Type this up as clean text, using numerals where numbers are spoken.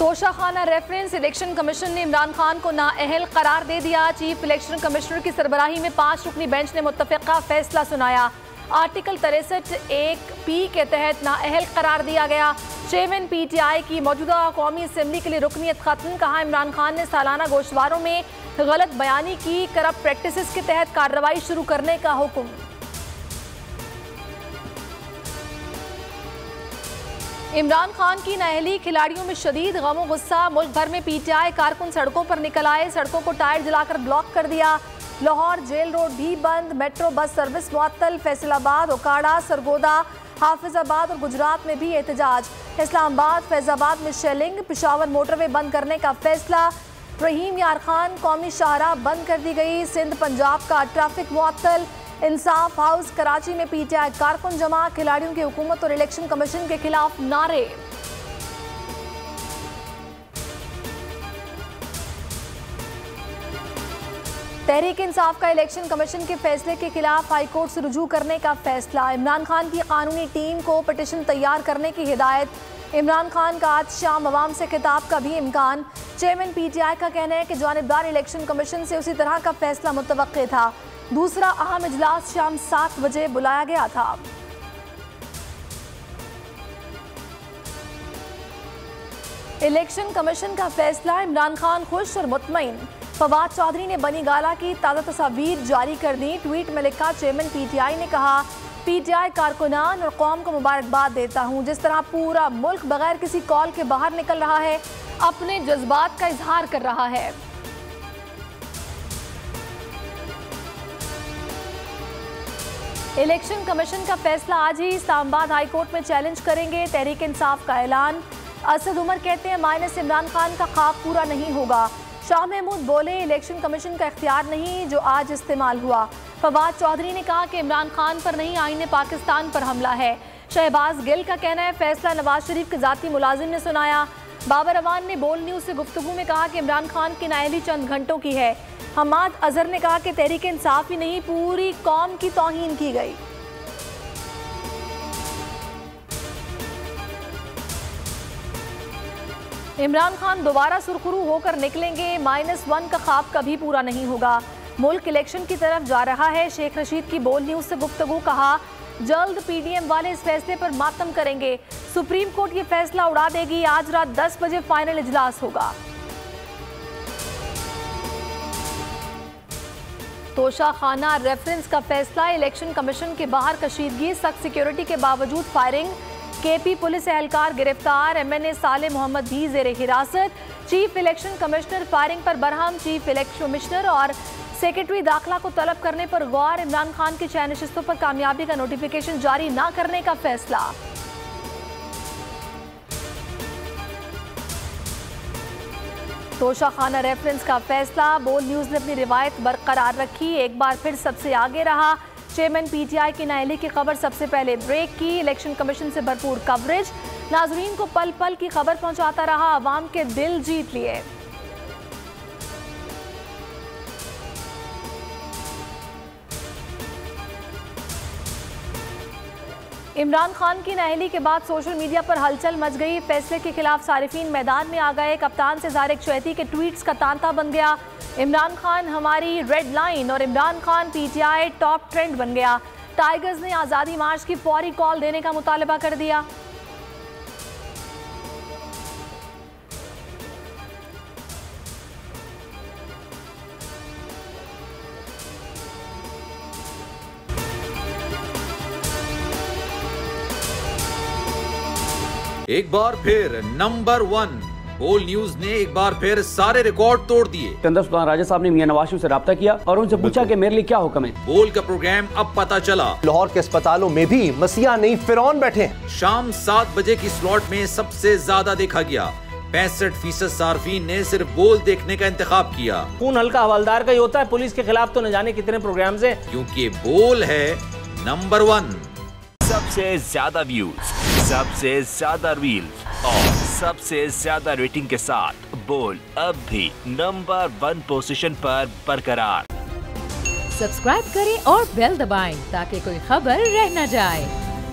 Toshakhana reference election commission ने इमरान खान को नाअहल करार दे दिया। चीफ इलेक्शन कमिश्नर की सरबराही में 5 रुकनी बेंच ने मुत्तफ़िका फैसला सुनाया। आर्टिकल 63(1)P के तहत नाअहल करार दिया गया। चेयरमैन PTI की मौजूदा कौमी असम्बली के लिए रुकनीत खत्म। कहा, इमरान खान ने सालाना गोशवारों में गलत बयानी की। करप्ट प्रैक्टिसेस के तहत कार्रवाई शुरू करने का हुक्म। इमरान खान की नाअहली, खिलाड़ियों में शदीद गमो गुस्सा। मुल्क भर में PTI कारकुन सड़कों पर निकल आए। सड़कों को टायर जलाकर ब्लॉक कर दिया। लाहौर जेल रोड भी बंद। मेट्रो बस सर्विस मुअत्तल। फैसलाबाद, ओकाड़ा, सरगोदा, हाफिजाबाद और गुजरात में भी एहतजाज। इस्लामाबाद, फैजाबाद में शेलिंग। पेशावर मोटरवे बंद करने का फैसला। रहीम यार खान कौमी शाहराह बंद कर दी गई। सिंध पंजाब का ट्रैफिक मुअत्तल। इंसाफ हाउस कराची में PTI कारकुन जमा। खिलाड़ियों की हुकूमत और इलेक्शन कमीशन के खिलाफ नारे। तहरीक इंसाफ का इलेक्शन कमीशन के फैसले के खिलाफ हाई कोर्ट से रुजू करने का फैसला। इमरान खान की कानूनी टीम को पिटीशन तैयार करने की हिदायत। इमरान खान का आज शाम अवाम से खिताब का भी इम्कान। चेयरमैन PTI का कहना है कि जानिबदार इलेक्शन कमीशन से उसी तरह का फैसला मुतवक्के था। दूसरा अहम इजलास शाम 7 बजे बुलाया गया था। इलेक्शन कमीशन का फैसला, इमरान खान खुश और मुतमईन। फवाद चौधरी ने बनी गाला की ताज़ा तस्वीर जारी कर दी। ट्वीट में लिखा, चेयरमैन PTI ने कहा, PTI कारकुनान और कौम को मुबारकबाद देता हूँ। जिस तरह पूरा मुल्क बगैर किसी कॉल के बाहर निकल रहा है, अपने जज्बात का इजहार कर रहा है। इलेक्शन कमीशन का फैसला आज ही इस्लामाबाद हाई कोर्ट में चैलेंज करेंगे। तहरीक इंसाफ का ऐलान। असद उमर कहते हैं, माइनस इमरान खान का ख्वाब पूरा नहीं होगा। शाह महमूद बोले, इलेक्शन कमीशन का इख्तियार नहीं जो आज इस्तेमाल हुआ। फवाद चौधरी ने कहा कि इमरान खान पर नहीं, आईने पाकिस्तान पर हमला है। शहबाज गिल का कहना है, फैसला नवाज शरीफ के जाती मुलाजिम ने सुनाया। बाबर अवान ने बोल न्यूज़ से गुफ्तगू में कहा कि इमरान खान की नाअहली चंद घंटों की है। हमाद अजहर ने कहा कि तहरीक इंसाफ ही नहीं, पूरी कौम की तौहीन की गई। इमरान खान दोबारा सुरखरू होकर निकलेंगे। -1 का ख्वाब कभी पूरा नहीं होगा। मुल्क इलेक्शन की तरफ जा रहा है। शेख रशीद की बोल न्यूज़ से गुफ्तगू। कहा, जल्द PDM वाले इस फैसले पर मातम करेंगे। सुप्रीम कोर्ट ये फैसला उड़ा देगी। आज रात 10 बजे फाइनल इजलास होगा। तोशाखाना रेफरेंस का फैसला, इलेक्शन कमीशन के बाहर कशीदगी। सख्त सिक्योरिटी के बावजूद फायरिंग। KP पुलिस एहलकार गिरफ्तार। MNA साले मोहम्मद भी जेर हिरासत। चीफ इलेक्शन कमिश्नर फायरिंग पर बरहम। चीफ इलेक्शन कमिश्नर और सेक्रेटरी दाखिला को तलब करने पर गौर। इमरान खान की 6 नशिस्तों पर कामयाबी का नोटिफिकेशन जारी न करने का फैसला। तोशाखाना रेफरेंस का फैसला, बोल न्यूज़ ने अपनी रिवायत बरकरार रखी। एक बार फिर सबसे आगे रहा। चेयरमैन PTI की नाअहली की खबर सबसे पहले ब्रेक की। इलेक्शन कमीशन से भरपूर कवरेज। नाजरीन को पल पल की खबर पहुंचाता रहा। आवाम के दिल जीत लिए। इमरान खान की नाअहली के बाद सोशल मीडिया पर हलचल मच गई। फैसले के खिलाफ सारिफीन मैदान में आ गए। कप्तान से ज़ारिक शैती के ट्वीट्स का तांता बन गया। इमरान खान हमारी रेड लाइन और Imran Khan PTI top trend बन गया। टाइगर्स ने आज़ादी मार्च की फौरी कॉल देने का मुतालबा कर दिया। एक बार फिर नंबर 1 बोल न्यूज ने एक बार फिर सारे रिकॉर्ड तोड़ दिए। सिकंदर सुल्तान राजा साहब ने मियां नवाज शरीफ से राब्ता किया और उनसे पूछा कि मेरे लिए क्या हुक्म है। बोल का प्रोग्राम अब पता चला। लाहौर के अस्पतालों में भी मसीहा नहीं फिरौन बैठे हैं। शाम 7 बजे की स्लॉट में सबसे ज्यादा देखा गया। 65% सार्फिन ने सिर्फ बोल देखने का इंतखाब किया। खून हल्का हवलदार का ही होता है। पुलिस के खिलाफ तो न जाने कितने प्रोग्राम्स हैं, क्योंकि बोल है नंबर 1। सबसे ज्यादा व्यूज, सबसे ज्यादा रील्स और सबसे ज्यादा रेटिंग के साथ बोल अब भी नंबर 1 पोजीशन पर बरकरार। सब्सक्राइब करें और बेल दबाएं ताकि कोई खबर रह न जाए।